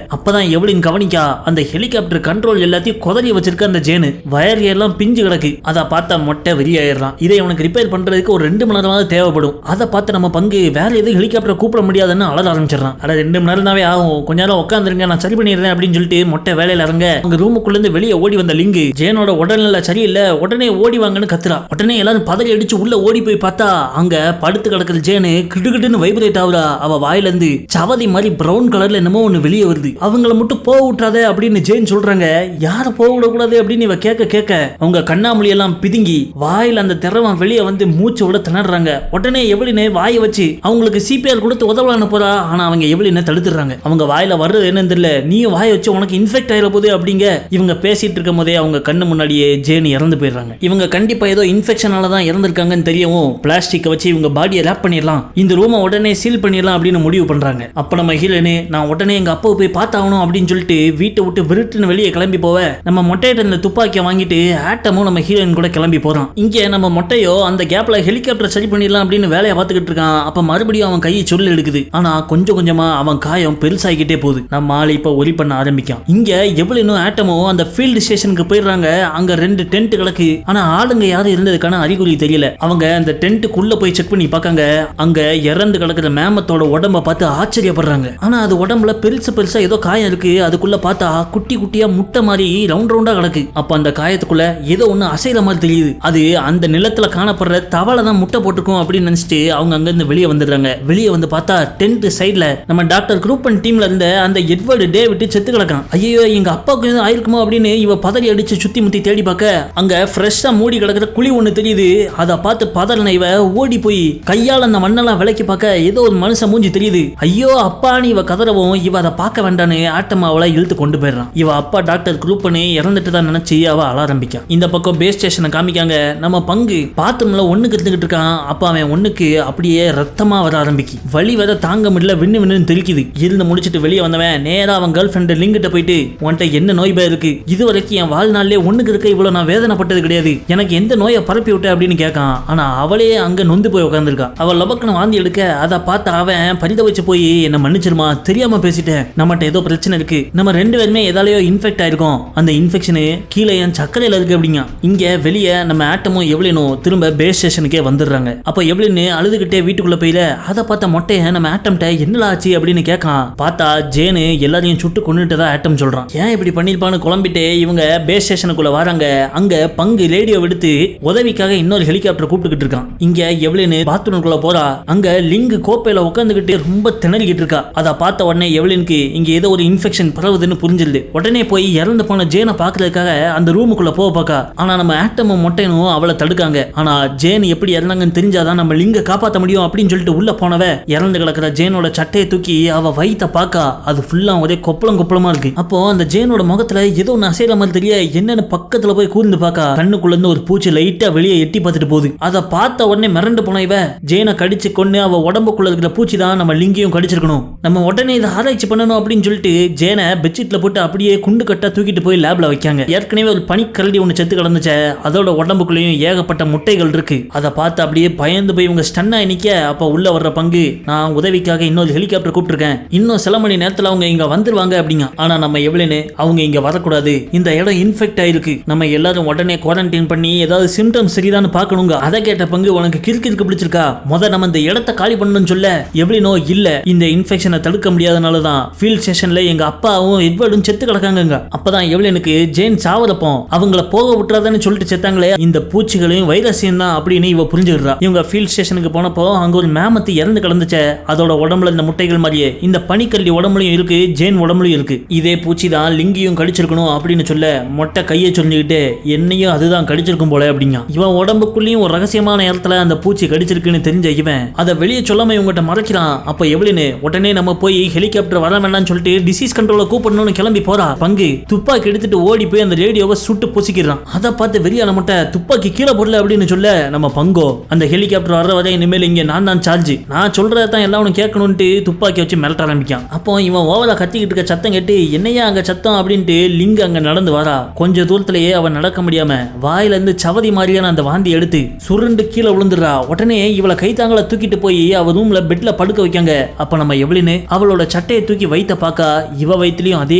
அப்பதான் எவ்வளவு கவனிக்கா அந்த ஹெலிகாப்டர் கண்ட்ரோல் எல்லாத்தையும் குதறி வச்சிருக்க அந்த ஜேனு வயர் எல்லாம் பிஞ்சு கிடக்கு. அதை பார்த்தா மொட்டை வெறியாயிடலாம். இதை அவனுக்கு ரிப்பேர் பண்றதுக்கு ஒரு 2 மணி நேரமாவது தேவைப்படும். அதை பார்த்து நம்ம பங்கு வேற எதுவும் ஹெலிகாப்டர் கூப்பிட முடியாதுன்னு அலற ஆரம்பிச்சிடறான். அட 2 மணி நேரம்னாவே ஆகும், கொஞ்ச நேரம் உட்காந்துருங்க, நான் சரி பண்ணிடுறேன் அப்படின்னு சொல்லிட்டு மொட்டை வேலையில இறங்க அங்க ரூமுக்குள்ள இருந்து வெளியே ஓடி வந்த லிங்கு ஜேனோட உடல்நிலை சரியில்லை, உடனே ஓடி வாங்கன்னு கத்துறா. உடனே எல்லாரும் பதறி அடிச்சு உள்ள ஓடி போய் பார்த்தா அங்க படுத்து கிடக்குற ஜேனு கிடுகிடுன்னு வைப்ரேட் ஆகுறா. அவ வாயில இருந்து சவதி மாதிரி பிரவுன் கலர்ல என்னமோ ஒண்ணு வெளியே வருது. அவங்கள மட்டும் போக விட்டுறாத அப்படின்னு ஜேன் சொல்றாங்க. யார போக விடக்கூடாது அப்படின்னு இவ கேட்க அவங்க கண்ணாமொழி எல்லாம் பிதுங்கி வாயில அந்த திரவம் வெளியே வந்து மூச்சு விட திணறாங்க. உடனே எவ்வளவு வாயை வச்சு அவங்களுக்கு சிபிஆர் கொடுத்து உதவலான்னு போறா. ஆனா அவங்க எவ்வளவு தடுத்துறாங்க. அவங்க வாயில வர்றது என்னன்னு தெரியல. நீயும் வாயை வச்சு உனக்கு இன்ஃபெக்ட் ஆயிர போகுது அப்படிங்க. இவங்க பேசிட்டு இருக்கும் போதே அவங்க கண்ணு முன்னாடியே ஜேனி இறந்து போயிடுறாங்க. இவங்க கண்டிப்பா ஏதோ இன்ஃபெக்ஷனால தான் இறந்திருக்காங்கன்னு தெரியவும் பிளாஸ்டிக்கை வச்சு இவங்க பாடியை ரேப் பண்ணிடலாம், இந்த ரூமை உடனே சீல் பண்ணிடலாம் அப்படின்னு முடிவு பண்றாங்க. அப்ப நம்ம ஹீரோனே நான் உடனே எங்க அப்பாவை போய் பார்த்தாகணும் அப்படின்னு சொல்லிட்டு வீட்டை விட்டு விருட்டுன்னு வெளியே கிளம்பி போவ நம்ம மொட்டையிட்ட இந்த துப்பாக்கியை வாங்கிட்டு ஆட்டமும் நம்ம ஹீரோயின் கூட கிளம்பி போறான். இங்க நம்ம மொட்டையோ அந்த கேப்ல ஹெலிகாப்டர் சரி பண்ணிடலாம் அப்படின்னு வேலையை பார்த்துக்கிட்டு இருக்கான். அப்ப மறுபடியும் அவன் கையை சொல்லு எடுக்குது. ஆனா கொஞ்சம் கொஞ்சமா அவன் காயம் பெருசாகிக்கிட்டே போகுது. நம்ம ஆள் இப்ப ஒலி பண்ண ஆரம்பிக்கும். இங்க எவ்வளவு ஆட்டமோ அந்த ஃபீல்டு ஸ்டேஷனுக்கு போயிடுறாங்க. அங்க 2 டென்ட் கிடக்கு. ஆனா ஆளுங்க யாரும் இருந்ததுக்கான அறிகுறி தெரியல. அவங்க அந்த டென்ட்டுக்குள்ள போய் செக் பண்ணி பார்க்காங்க. அங்க இறந்து கிடக்குற மேமத்தோட உடம்ப பார்த்து ஆச்சரியப்படுறாங்க. ஆனா அது உடம்புல பெருசா ஏதோ காயம் இருக்கு. அதுக்குள்ள பார்த்தா குட்டி குட்டியா முட்டை மாதிரி ரவுண்டா கிடக்கு. அப்ப அந்த காயத்துக்குள்ள ஏதோ ஒண்ணு அசைற மாதிரி தெரியுது. அது அந்த நிலத்துல காணப்படுற தவளை தான் முட்டை போட்டுக்கும் அப்படின்னு நினைச்சிட்டு அவங்க அங்க இருந்து வெளியே வந்துடுறாங்க. வெளியே வந்து பார்த்தா டென்ட் சைட்ல நம்ம டாக்டர் குரூப்பன் டீம்ல இருந்த அந்த எட்வர்டு டேவிட் செத்து கிடக்கான். ஐயோ எங்க அப்பாவுக்கு எதுவும் ஆயிருக்குமோ அப்படின்னு இவ பதறி அடிச்சு சுத்தி முத்தி தேடி பார்க்க அங்க ஃப்ரெஷ்ஷா மூடி கிடக்குற குழி ஒண்ணு தெரியுது. அதை பார்த்து பதறின இவ ஓடி போய் கையால் அந்த மண்ணெல்லாம் விலைக்கு பார்க்க ஏதோ ஒரு மனுஷன் மூஞ்சி தெரியுது. ஐயோ அப்பான்னு இவ கதறவும் இவ அதை பார்க்க வேண்டான்னு ஆட்டம் அவளை இழுத்து கொண்டு போயிடறான். இவ அப்பா டாக்டர் குரூப்பனே இறந்துட்டு தான் நினைச்சு அவ அழ ஆரம்பிக்கான். இந்த பக்கம் பேஸ் ஸ்டேஷனை காமிக்காங்க. நம்ம பங்கு பாத்ரூம்ல ஒண்ணுக்கு இருந்துகிட்டு இருக்கான். அப்ப அவன் ஒண்ணுக்கு அப்படியே ரத்தமா வர ஆரம்பிக்கு. வலி வர தாங்க முடியல, விண்ணு தெரிக்குது. இருந்து முடிச்சிட்டு வெளியே வந்தவன் நேரா அவன் கேர்ள் ஃப்ரெண்ட் லிங்கிட்ட போயிட்டு உன்கிட்ட என்ன நோய் பய இருக்கு, இது வரைக்கும் என் வாழ்நாளிலே ஒண்ணுக்கு இருக்க இவ்வளவு நான் வேதனைப்பட்டது கிடையாது, எனக்கு எந்த நோயை பரப்பி விட்ட அப்படின்னு கேட்கான். ஆனா அவளே அங்க நொந்து போய் உட்காந்துருக்கா. அவள் லபக்குன்னு வாந்தி எடுக்க அதை பார்த்து அவன் பரித வச்சு போய் என்ன மன்னிச்சிருமா, தெரியாம பேசிட்டேன், நம்மகிட்ட ஏதோ பிரச்சனை இருக்கு, நம்ம 2 பேருமே ஏதாலையோ இன்ஃபெக்ட் ஆயிருக்கோம், அந்த இன்ஃபெக்ஷனு கீழே என் சக்கரையில இருக்கு அப்படிங்க. இங்க வெளியே நம்ம ஆட்டமும் எவ்வளோ திரும்ப பேஸ் ஸ்டேஷனுக்கே வந்துடுறாங்க. அப்போ எவ்வளவு அழுதுகிட்டே வீட்டுக்குள்ள போயில அதை பார்த்த மொட்டையை நம்ம ஆட்டம்கிட்ட என்னடா ஆச்சு அப்படின்னு கேட்கான். பார்த்தா ஜேனு எல்லாரையும் சுட்டு கொண்டுட்டதா ஆட்டம் சொல்றான். ஏன் இப்படி பண்ணிருப்பான்னு குழம்பிட்டு இவங்க பேஸ் ஸ்டேஷனுக்குள்ள வராங்க. அங்க பங்கு ரேடியோ எடுத்து உதவிக்காக இன்னொரு ஹெலிகாப்டர் கூப்பிட்டுக்கிட்டு இருக்கான். இங்க எவ்வளவு பாத்ரூம்குள்ள போறா. அங்க லிங்கு கோப்பையில உட்காந்துக்கிட்டு ரொம்ப திணறிக்கிட்டு இருக்கா. அதை பார்த்த உடனே எவ்வளவுக்கு இங்க ஏதோ ஒரு இன்ஃபெக்ஷன் பரவுதுன்னு புரிஞ்சிருது. உடனே போய் இறந்து போன ஜேனை பாக்குறதுக்காக அந்த ரூமுக்குள்ள போக பார்க்கா. ஆனா நம்ம ஆட்டமும் மொட்டையனும் அவளை தடுக்காங்க. ஆனா ஜேன் எப்படி இறந்தாங்கன்னு தெரிஞ்சாதான் நம்ம லிங்க காப்பாற்ற முடியும் அப்படின்னு சொல்லிட்டு உள்ள போனவ இறந்து கிடக்கிற ஜேனோட சட்டையை தூக்கி அவ வயித்த பாக்கா. அது ஃபுல்லா ஒரே கொப்பளமா இருக்கு. அப்போ அந்த ஜேனோட முகத்துல ஏதோ ஒன்று அசைற மாதிரி தெரிய என்னன்னு பக்கத்துல போய் கூர்ந்து பாக்கா. கண்ணுக்குள்ள இருந்து ஒரு பூச்சி லைட்டா வெளியே எட்டி பார்த்துட்டு போகுது. அதை பார்த்த உடனே மிரண்டு போன இவ ஜெயனை கடிச்சு கொண்டு அவ உடம்புக்குள்ள இருக்கிற பூச்சி தான் நம்ம லிங்கியும் கடிச்சிருக்கணும், நம்ம உடனே இதை ஆராய்ச்சி பண்ணணும் அப்படின்னு சொல்லிட்டு ஜெயனை பெட்ஷீட்ல போட்டு அப்படியே குண்டு கட்டா தூக்கிட்டு போய் லேப்ல வைக்காங்க. ஏற்கனவே ஒரு பனிக்கரடி ஒன்று செத்து கிடந்துச்ச, அதோட உடம்புக்குள்ளேயும் ஏகப்பட்ட முட்டைகள் இருக்கு. அதை பார்த்து அப்படியே பயந்து போய் இவங்க ஸ்டன்னா நிக்க, அப்ப உள்ள வர்ற பங்கு நான் உதவிக்காக இன்னொரு ஹெலிகாப்டர் கூப்பிட்டுருக்கேன், இன்னும் சில மணி நேரத்தில் அவங்க இங்க வந்துருவாங்க அப்படிங்க. ஆனா நம்ம எவ்வளவு அவங்க இங்க வரக்கூடாது, இந்த இடம் இன்ஃபெக்ட் ஆயிருக்கு, நம்ம எல்லாரும் உடனே குவாரண்டைன் பண்ணி ஏதாவது சிம்டம்ஸ் சரிதான்னு பார்க்கணுங்க. அதை கேட்ட பங்கு உனக்கு கிறுக்கு பிடிச்சிருக்கா, நம்ம இந்த இடத்தை காலி பண்ணணும்னு சொல்ல எவ்வளோ இல்ல, இந்த இன்ஃபெக்ஷனை தடுக்க முடியாதனால தான் ஃபீல்ட் ஸ்டேஷன்ல எங்க அப்பாவும் எட்வர்டும் செத்து கிடக்காங்க. அப்பதான் எவ்வளவுக்கு ஜெயின் சாவரப்போ அவங்கள போக விட்டுறாதான்னு சொல்லிட்டு செத்தாங்களே, இந்த பூச்சிகளையும் வைரஸையும் தான் அப்படின்னு இவ புரிஞ்சுக்கிறா. இவங்க ஃபீல்ட் ஸ்டேஷனுக்கு போனப்போ அங்க ஒரு மேமத்து இறந்து கிடந்துச்ச, அதோட உடம்புல இந்த முட்டைகள் மாதிரியே இந்த பனிக்கல்லி உடம்புலையும் இருக்கு, ஜெயின் உடம்புலையும் இருக்கு. இதே பூச்சி தான் லிங்கியும் கடிச்சிருக்கணும் அப்படின்னு சொல்ல மொட்டை கையை சொல்லிக்கிட்டு என்னையும் அதுதான் கடிச்சிருக்கும் போல அப்படிங்க. இவன் உடம்புக்குள்ளேயும் ஒரு ரகசியமான இடத்துல அந்த பூச்சி கடிச்சிருக்குன்னு தெரிஞ்ச இவன் அதை வெளியே சொல்லாம இவங்கிட்ட மறைக்கிறான். அப்ப எவ்வளவு உடனே நம்ம போய் ஹெலிகாப்டர் வர வேண்டாம்னு சொல்லிட்டு டிசீஸ் கண்ட்ரோல கூப்பிடணும்னு கிளம்பி போறா. பங்கு துப்பாக்கி எடுத்துட்டு ஓடி போய் அந்த ரேடியோவை சுட்டு பொசிக்கிறான். அதை பார்த்து வெளியான மொட்டை துப்பாக்கி கீழே போடல அப்படின்னு சொல்ல நம்ம பங்கோ அந்த ஹெலிகாப்டர் வர வரை இனிமேல் இங்க நான் தான் சார்ஜ், நான் சொல்றதான் எல்லாரும் கேட்கணும்ட்டு துப்பாக்கி வச்சு மிரட்ட ஆரம்பிக்கான். அப்போ இவன் ஓவரா கத்திக்கிட்டு இருக்க சத்தம் கேட்டு என்னையா அங்க சத்தம் அப்படின்ட்டு லிங்க் அங்க நடந்து வரா. கொஞ்ச தூரத்திலேயே அவன் நடக்க முடியாம வாயில இருந்து சவதி மாதிரியான அந்த வாந்தி எடுத்து சுருண்டு கீழே விழுந்துடுறா. உடனே இவளை கைத்தாங்கள தூக்கிட்டு போய் அவ ரூம்ல பெட்ல படுக்க வைக்காங்க. அப்ப நம்ம எவ்வளவு அவளோட சட்டையை தூக்கி வைத்த பாக்கா இவ வயிற்றுலயும் அதே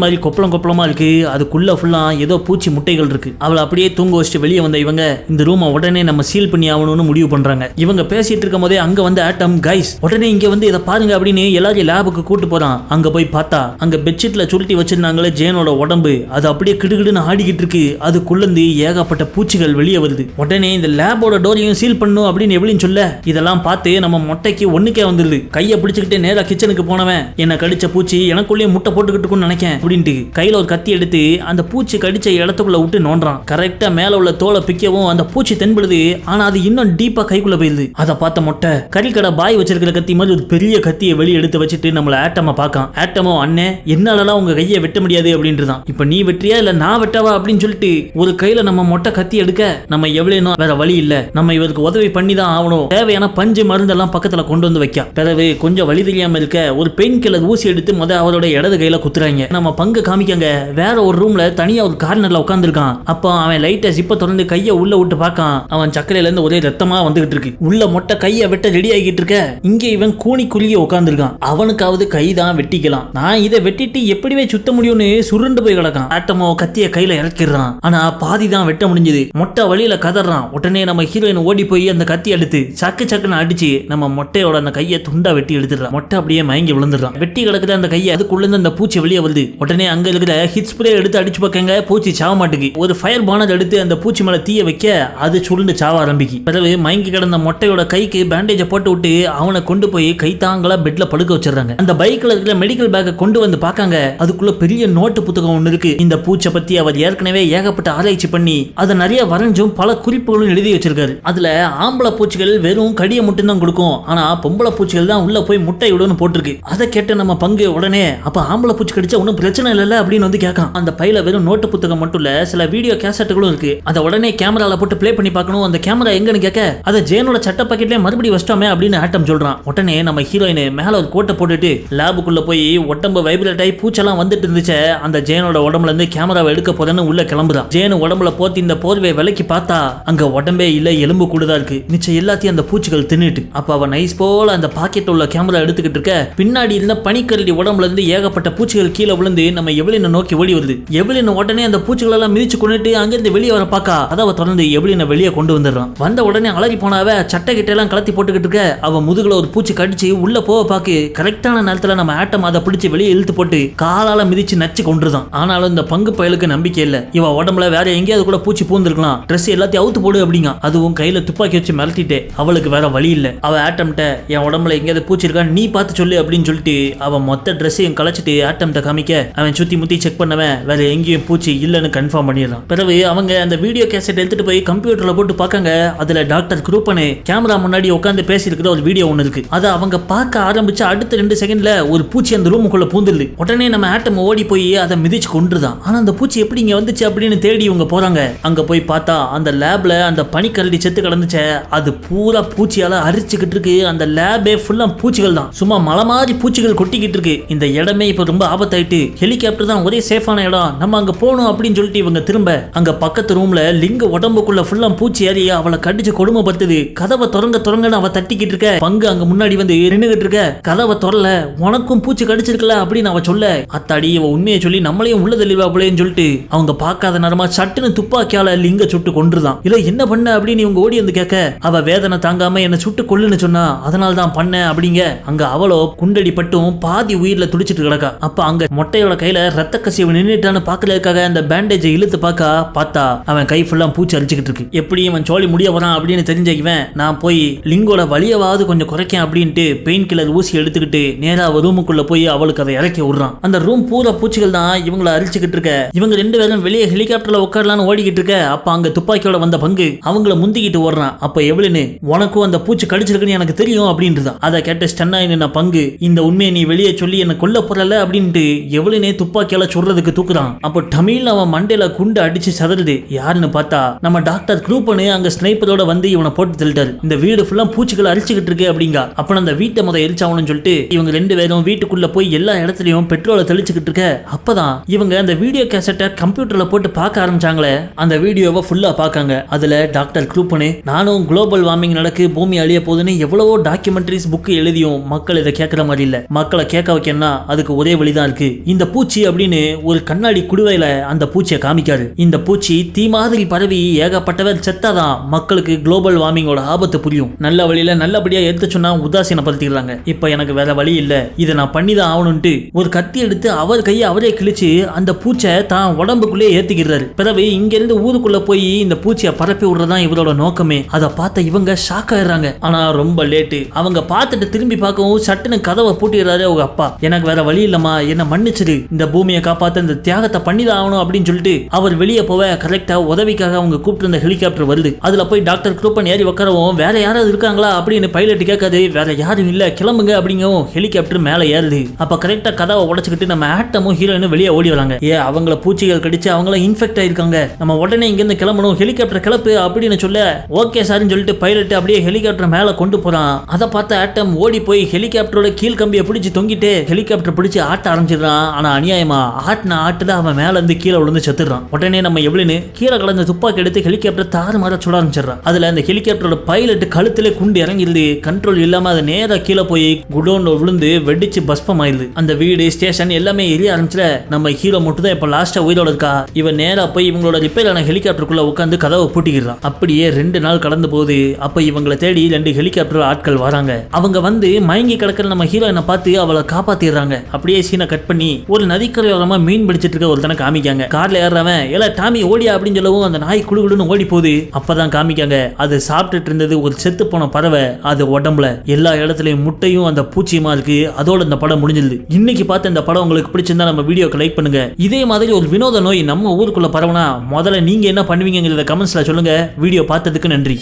மாதிரி கொப்பளமா இருக்கு, அதுக்குள்ள ஃபுல்லா ஏதோ பூச்சி முட்டைகள் இருக்கு. அவளை அப்படியே தூங்க வச்சுட்டு வெளியே வந்த இவங்க இந்த ரூமை உடனே நம்ம சீல் பண்ணி ஆகணும்னு முடிவு பண்றாங்க. இவங்க பேசிட்டு இருக்கும் போதே அங்க வந்து ஆட்டம் கைஸ் உடனே இங்க வந்து இதை பாருங்க அப்படின்னு எல்லாரையும் லேபுக்கு கூட்டு போறான். அங்க போய் பார்த்தா அங்க பெட்ஷீட்ல சுருட்டி வச்சிருந்தாங்களே ஜெயனோட உடம்பு, அது அப்படியே கிடுகிடுன்னு ஆடிக்கிட்டு இருக்கு. அதுக்குள்ளந்து ஏகப்பட்ட பூச்சிகள் வெளியே வருது. உடனே இந்த லேபோட டோரையும் சீல் பண்ணும் அப்படின்னு எவ்வளவு சொல்ல இதெல்லாம் பார்த்து நம்ம மொட்டைக்கு ஒண்ணுக்கே வந்துருது. கையை பிடிச்சுக்கிட்டு நேரா கிச்சனுக்கு போனவன் என்ன கடிச்ச பூச்சி எனக்குள்ளேயே முட்டை போட்டுக்கிட்டு நினைக்கேன் அப்படின்ட்டு கையில ஒரு கத்தி எடுத்து அந்த பூச்சி கடிச்ச இடத்துக்குள்ள விட்டு நோண்டான். கரெக்டா மேல உள்ள தோலை பிக்கவும் அந்த பூச்சி தென்படுது. ஆனா அது இன்னும் டீப்பா கைக்குள்ள போயிருது. அதை பார்த்த மொட்டை கறிக்கடை பாய் வச்சிருக்கிற கத்தி மாதிரி ஒரு பெரிய கத்தியை வெளியே எடுத்து வச்சுட்டு நம்மள ஆட்டமா பார்க்கான். ஆட்டமோ அண்ணே என்னாலலாம் உங்க கையை வெட்ட முடியாது அப்படின்ட்டுதான், இப்ப நீ வெற்றியா இல்ல நான் வெட்டவா அப்படின்னு சொல்லிட்டு ஒரு கையில நம்ம மொட்டை கத்தி எடுக்க நம்ம எவ்வளவு வேற வழி இல்ல, நம்ம இவருக்கு உதவி பண்ணி தான் ஆகணும். தேவையான பஞ்சு மருந்தெல்லாம் பக்கத்துல கொண்டு வந்து வைக்க பிறகு கொஞ்சம் வழி தெரியாம இருக்க ஒரு பெயின் கில்லர் ஊசி எடுத்து அவரோட இடது கையில குத்துறாங்க. நம்ம பங்கு காமிக்காங்க வேற ஒரு ரூம்ல தனியா ஒரு கார்னர்ல உட்கார்ந்துருக்கான். அப்போ அவன் லைட்டா ஜிப்ப திறந்து கையை உள்ள விட்டு பார்க்கான். அவன் சக்கரையில இருந்து ஒரே ரத்தமா வந்துகிட்டு இருக்கு. உள்ள மொட்டை கையை வெட்ட ரெடி ஆகிட்டு இருக்க இங்க இவன் கூனி குறுகிய உட்கார்ந்துருக்கான். அவனுக்காவது கைதான் வெட்டிக்கலாம், நான் இதை வெட்டிட்டு எப்படிவே சுத்த முடியும்னு சுருண்டு போய் கிடக்கான். ஆட்டமோ கத்திய கையில இறக்கிடுறான். ஆனா பாதி தான் வெட்ட முடிஞ்சது. மொட்டை வழியில கதறான். உடனே நம்ம ஹீரோயின் ஓடி போய் அந்த கத்தி எடுத்து சக்குன்னு அடிச்சு நம்ம மொட்டையோட அந்த கையை துண்டா வெட்டி எடுத்துறான். மொட்டை அப்படியே மயங்கி விழுந்துடுறான். வெட்டி கிடக்குற அந்த கையை அதுக்குள்ள அந்த பூச்சி வெளியே வருது. உடனே அங்க இருக்கிற ஹிட் ஸ்ப்ரே எடுத்து அடிச்சு பார்க்கங்க, பூச்சி சாவ மாட்டுக்கு. ஒரு ஃபயர் பானட் எடுத்து அந்த பூச்சி மேல தீய வைக்க அது சுருண்டு சாவ ஆரம்பிக்கு. பிறகு மயங்கி கிடந்த மொட்டையோட கைக்கு பேண்டேஜ போட்டு விட்டு அவனை கொண்டு போய் கை தாங்களா பெட்ல படுக்க வச்சிடறாங்க. அந்த பைக்ல இருக்கிற மெடிக்கல் பேக்கை கொண்டு வந்து பார்க்காங்க. அதுக்குள்ள பெரிய நோட்டு புத்தகம் ஒன்று இருக்கு. இந்த பூச்சை பத்தி அவர் ஏற்கனவே ஏகப்பட்ட ஆராய்ச்சி பண்ணி அதை நிறைய வரைஞ்சும் பல குறிப்புகளும் எழுதி வச்சிருக்காரு. அதுல ஆம்பளை பூச்சிகள் வெறும் கடியை மட்டும் தான் கொடுக்கும், ஆனா பொம்பளை பூச்சிகள் தான் உள்ள போய் முட்டை விடுன்னு போட்டிருக்கு. அதை கேட்ட நம்ம பங்கு உடனே அப்ப ஆம்பளை பூச்சி கடிச்சா ஒன்றும் பிரச்சனை இல்லைல்ல அப்படின்னு வந்து கேட்கான். அந்த பையில வெறும் நோட்டு புத்தகம் மட்டும் இல்ல சில வீடியோ கேசட்டுகளும் இருக்கு. அதை உடனே கேமரால போட்டு பிளே பண்ணி பார்க்கணும். அந்த கேமரா எங்கன்னு கேட்க அதை ஜெயனோட சட்ட பாக்கெட்லயே மறுபடியும் வச்சிட்டோமே அப்படின்னு ஆட்டம் சொல்றான். உடனே நம்ம ஹீரோயின் மேல ஒரு கோட்டை போட்டுட்டு லேபுக்குள்ள போய் உடம்பு வைப்ரேட் ஆகி பூச்செல்லாம் வந்துட்டு இருந்துச்சு. அந்த ஜெயனோட உடம்புல இருந்து கேமராவை எடுக்க போதன்னு உள்ள கிளம்புறான். ஜெயன் உடம்புல போத்தி இந்த போர்வை விலைக்கு பார்த்தா அங்க உடம்பே இல்ல, எலும்பு கூடுதா இருக்கு. மிச்சம் எல்லாத்தையும் அந்த பூச்சிகள் தின்னுட்டு அப்ப அவ நைஸ் போல அந்த பாக்கெட் உள்ள கேமரா எடுத்துக்கிட்டு இருக்க பின்னாடி இருந்த பனிக்கரடி உடம்புல இருந்து ஏகப்பட்ட பூச்சிகள் கீழே விழுந்து நம்ம எவ்வளவு நோக்கி ஓடி வருது. எவ்வளவு உடனே அந்த பூச்சிகள் எல்லாம் மிதிச்சு கொண்டுட்டு அங்கிருந்து வெளியே வர பாக்கா அதை தொடர்ந்து எவ்வளவு வெளியே கொண்டு வந்துடுறான். வந்த உடனே அலறி போனாவ சட்டை கிட்ட எல்லாம் கலத்தி போட்டுக்கிட்டு இருக்க அவ முதுகுல ஒரு பூச்சி கடிச்சு உள்ள போக பாக்கு கரெக்டான நேரத்துல நம்ம ஆட்டம் அதை பிடிச்சு வெளியே இழுத்து போட்டு காலால மிதிச்சு நச்சு கொண்டுதான். ஆனாலும் இந்த பங்கு பயலுக்கு நம்பிக்கை இல்ல. இவ உடம்புல வேற எங்கேயாவது கூட பூச்சி பூந்திருக்கலாம், ட்ரெஸ் எல்லாத்தையும் அவுத்து போடு அப்படிங்க. அதுவும் கையில துப்பாக்கி வச்சு மிரட்டிட்டே அவளுக்கு வேற வழி இல்ல. அவ ஆட்டம்கிட்ட என் உடம்புல எங்கேயாவது பூச்சி இருக்கா நீ பார்த்து சொல்லு அப்படின்னு சொல்லிட்டு அவன் மொத்த ட்ரெஸ்ஸையும் களைச்சிட்டு ஆட்டம்கிட்ட காமிக்க அவன் சுத்தி முத்தி செக் பண்ணவன் வேற எங்கேயும் பூச்சி இல்லைன்னு கன்ஃபார்ம் பண்ணிடுறான். பிறகு அவங்க அந்த வீடியோ கேசட் எடுத்துட்டு போய் கம்ப்யூட்டர்ல போட்டு பார்க்காங்க. அதுல டாக்டர் குரூப்பனு கேமரா முன்னாடி உட்காந்து பேசியிருக்கிற ஒரு வீடியோ ஒன்று இருக்கு. அதை அவங்க பார்க்க ஆரம்பிச்சு அடுத்த 2 செகண்ட்ல ஒரு பூச்சி அந்த ரூமுக்குள்ள பூந்துருது. உடனே நம்ம ஆட்டம் ஓடி போய் அதை மிதிச்சு கொண்டுதான். ஆனா அந்த பூச்சி எப்படி இங்க வந்துச்சு அப்படின்னு தேடி இவங்க போறாங்க. அங்க போய் பார்த்தா அந்த லேப்ல அந்த பனிக்கரடி செத்து கிடந்துச்சே அது பூரா பூச்சியால அரிச்சுக்கிட்டு இருக்கு. அந்த லேபே ஃபுல்லா பூச்சிகள் தான், சும்மா மலை மாதிரி பூச்சிகள் கொட்டிக்கிட்டு இருக்கு. இந்த இடமே இப்ப ரொம்ப ஆபத்தாயிட்டு ஹெலிகாப்டர் தான் ஒரே சேஃபான இடம், நம்ம அங்க போகணும் அப்படின்னு சொல்லிட்டு இவங்க திரும்ப அங்க பக்கத்து ரூம்ல லிங்க உடம்புக்குள்ள ஃபுல்லா பூச்சி ஏறி அவளை கடிச்சு கொடுமைப்படுத்துது. கதவை திறங்கன்னு அவ தட்டிக்கிட்டு இருக்க. பங்கு அங்க முன்னாடி வந்து நின்னுகிட்டு இருக்க. கதவை திறல, உனக்கும் பூச்சி கடிச்சிருக்கல அப்படின்னு அவ சொல்ல, அத்தாடி இவ உண்மையை சொல்லி நம்மளையும் உள்ள தெளிவா போலேன்னு சொல்லிட்டு அவங்க பார்க்காத நேரமா சட்டுன்னு துப்பாக்கியால லிங்க சுட்டு கொன்றுதான். இல்ல என்ன பண்ண அப்படின்னு இவங்க ஓடி வந்து கேட்க, அவ வேதனை தாங்காம என்ன சுட்டு கொல்லுன்னு சொன்னா, அதனால தான் பண்ண அப்படிங்க. அங்க அவளோ குண்டடி பட்டும் பாதி உயிர்ல துடிச்சிட்டு கிடக்கா. அப்ப அங்க மொட்டையோட கையில ரத்த கசிவு நின்னுட்டான்னு பாக்கறதுக்காக அந்த பேண்டேஜை இழுத்து பார்த்தா அவன் கை ஃபுல்லா பூச்சி அரிச்சுக்கிட்டு இருக்கு. எப்படி அவன் சோழி முடிய வரான் அப்படின்னு தெரிஞ்ச இவன், நான் போய் லிங்கோட வலியவாவது கொஞ்சம் குறைக்கேன் அப்படின்ட்டு பெயின் கில்லர் ஊசி எடுத்துக்கிட்டு நேரா ரூமுக்குள்ள போய் அவளுக்கு அதை இறக்கி விடுறான். அந்த ரூம் பூரா பூச்சிகள் தான் இவங்களை அரிச்சுக்கிட்டு இருக்க. இவங்க ரெண்டு பேரும் வெளியே ஹெலிகாப்டர்ல உட்காரலான்னு ஓடிக்கிட்டு இருக்க. அப்ப அங்க துப்பாக்கியோட வந்த பங்கு அவங்கள முந்திக்கிட்டு ஓடுறான். அப்ப எவ்வளவு உனக்கும் அந்த பூச்சி கடிச்சிருக்குன்னு எனக்கு தெரியும் அப்படின்றதான். அதை கேட்ட ஸ்டன்னா என்ன பங்கு, இந்த உண்மையை நீ வெளியே சொல்லி என்ன கொல்ல போறல அப்படின்ட்டு எவ்வளவுனே துப்பாக்கியால சொல்றதுக்கு தூக்குறான். அப்போ தமிழ் அவன் மண்டையில குண்டு அடிச்சு சதறுது. யாருன்னு பார்த்தா நம்ம டாக்டர் குரூப்பனு அங்க ஸ்னைப்பரோட வந்து இவனை போட்டு தள்ளிட்டாரு. இந்த வீடு ஃபுல்லா பூச்சிகள் அரிச்சுக்கிட்டு இருக்கு அப்படிங்க. அப்ப அந்த வீட்டை முத எரிச்சாவணும்னு சொல்லிட்டு இவங்க ரெண்டு பேரும் வீட்டுக்குள்ள போய் எல்லா இடத்துலயும் பெட்ரோலை தெளிச்சுக்கிட்டு இருக்க. அப்பதான் இவங்க அந்த வீடியோ கேசட்டை கம்ப்யூட்டர்ல போட்டு பார்க்க ஆரம்பிச்சாங்களே. அந்த வீடியோவை ஃபுல்லா பார்க்காங்க. அதுல டாக்டர் குரூப்பனு நானும் குளோபல் வார்மிங் நடக்கு, பூமி அழிய போகுதுன்னு எவ்வளவோ டாக்குமெண்ட்ரிஸ் புக் எழுதியும் மக்கள் இதை கேட்கற மாதிரி இல்ல. மக்களை கேட்க வைக்கணும்னா அதுக்கு ஒரே வழிதான் இருக்கு, இந்த பூச்சி அப்படின்னு ஒரு கண்ணாடி குடுவையில அந்த பூச்சியை காமிக்காரு. இந்த பூச்சி தீ மாதிரி பரவி ஏகப்பட்டவர் செத்தாதான் மக்களுக்கு குளோபல் வார்மிங்கோட ஆபத்து புரியும். நல்ல வழியில நல்லபடியா எடுத்து சொன்னா உதாசீனப்படுத்திடுறாங்க. இப்ப எனக்கு வேற வழி இல்ல, இதை நான் பண்ணிதான் ஆகணும்ட்டு ஒரு கத்தி எடுத்து அவர் கையை அவரே கிழிச்சு அந்த பூச்சை தான் உடம்புக்குள்ளே ஏத்திக்கிறாரு. பிறகு இங்க இருந்து ஊருக்குள்ள போய் இந்த பூச்சியை பரப்பி விடுறதான் இவரோட நோக்கமே. அதை பார்த்த இவங்க ஷாக் ஆயிடுறாங்க. ஆனா ரொம்ப லேட்டு. அவங்க பார்த்துட்டு திரும்பி பார்க்கவும் சட்டுன்னு கதவை பூட்டிடுறாரு அவங்க அப்பா. எனக்கு வேற வழி இல்லம்மா, என்ன மன்னிச்சிரு, இந்த பூமியை காப்பாத்த இந்த தியாகத்தை பண்ணிதான் ஆகணும் அப்படின்னு சொல்லிட்டு அவர் வெளியே போவ கரெக்டா உதவிக்காக அவங்க கூப்பிட்டு இருந்த ஹெலிகாப்டர் வருது. அதுல போய் டாக்டர் குரூப்பன் ஏறி உட்காரவும் வேற யாராவது இருக்காங்களா அப்படின்னு பைலட் கேட்காது. வேற யாரும் இல்ல, கிளம்புங்க அப்படிங்கவும் ஹெலிகாப்டர் மேல ஏறுது. அப்ப கரெக்டா கதவை உடைச்சுக்கிட்டு நம்ம ஆட்டமும் ஹீரோயினும் வெளியே ஓடி வராங்க. அவங்கள பூச்சிகள் கடிச்சு அவங்கள இன்ஃபெக்ட் ஆயிருக்காங்க, நம்ம உடனே இங்க இருந்து கிளம்பணும், ஹெலிகாப்டர் கிளப்பு அப்படின்னு சொல்ல ஓகே சார்னு சொல்லிட்டு பைலட் அப்படியே ஹெலிகாப்டர் மேல கொண்டு போறான். அதை பார்த்த ஆட்டம் ஓடி போய் ஹெலிகாப்டரோட கீழ் கம்பியை பிடிச்சு தொங்கிட்டு ஹெலிகாப்டர் பிடிச்சு ஆட்ட ஆரம்பிச்சிடறான். ஆனா அநியாயமா ஆட்டின ஆட்டுல அவன் மேல இருந்து கீழே விழுந்து செத்துறான். உடனே நம்ம எவ்வளவு கீழே கலந்த துப்பாக்கி எடுத்து ஹெலிகாப்டர் தாறு மாற சுட ஆரம்பிச்சிடறான். அதுல அந்த ஹெலிகாப்டரோட பைலட் கழுத்திலே குண்டு இறங்கிடுது. கண்ட்ரோல் இல்லாம அதை நேரா கீழே போய் குடோன்ல விழுந்து வெடிச்சு பஸ்பம் ஆயிடுது. அந்த வீடு ஸ்டேஷன் எல்லாமே எரிய ஆரம்பிச்சுல. நம்ம ஹீரோ மட்டும் தான் இப்ப லாஸ்டா உயிரோட இருக்கா. இவன் நேரா போய் இவங்களோட ரிப்பேர் ஆன ஹெலிகாப்டருக்குள்ள உட்காந்து கதவை பூட்டிக்கிறான். அப்படியே 2 நாள் கடந்து போகுது. அப்ப இவங்களை தேடி 2 ஹெலிகாப்டர் ஆட்கள் வராங்க. அவங்க வந்து மயங்கி கிடக்கிற நம்ம ஹீரோயினை பார்த்து அவளை காப்பாத்திடுறாங்க. அப்படியே சீனை கட் பண்ணி ஒரு நதிக்கரையோரமா மீன் பிடிச்சிட்டு இருக்க ஒருத்தனை காமிக்காங்க. கார்ல ஏறவன் எல்லாம் டாமி ஓடியா அப்படின்னு சொல்லவும் அந்த நாய் குழுகுழுன்னு ஓடி போகுது. அப்பதான் காமிக்காங்க அது சாப்பிட்டுட்டு இருந்தது ஒரு செத்து போன பறவை. அது உடம்புல எல்லா இடத்துலயும் முட்டையும் அந்த பூச்சியுமா இருக்கு. அதோட இந்த படம் முடிஞ்சிருது. இன்னைக்கு பார்த்த இந்த படம் உங்களுக்கு பிடிச்சிருந்தா நம்ம வீடியோக்கு லைக் பண்ணுங்க. இதே மாதிரி ஒரு வினோத நோய் நம்ம ஊருக்குள்ள பரவனா முதல்ல நீங்க என்ன பண்ணுவீங்கிறத கமெண்ட்ஸ்ல சொல்லுங்க. வீடியோ பார்த்ததுக்கு நன்றி.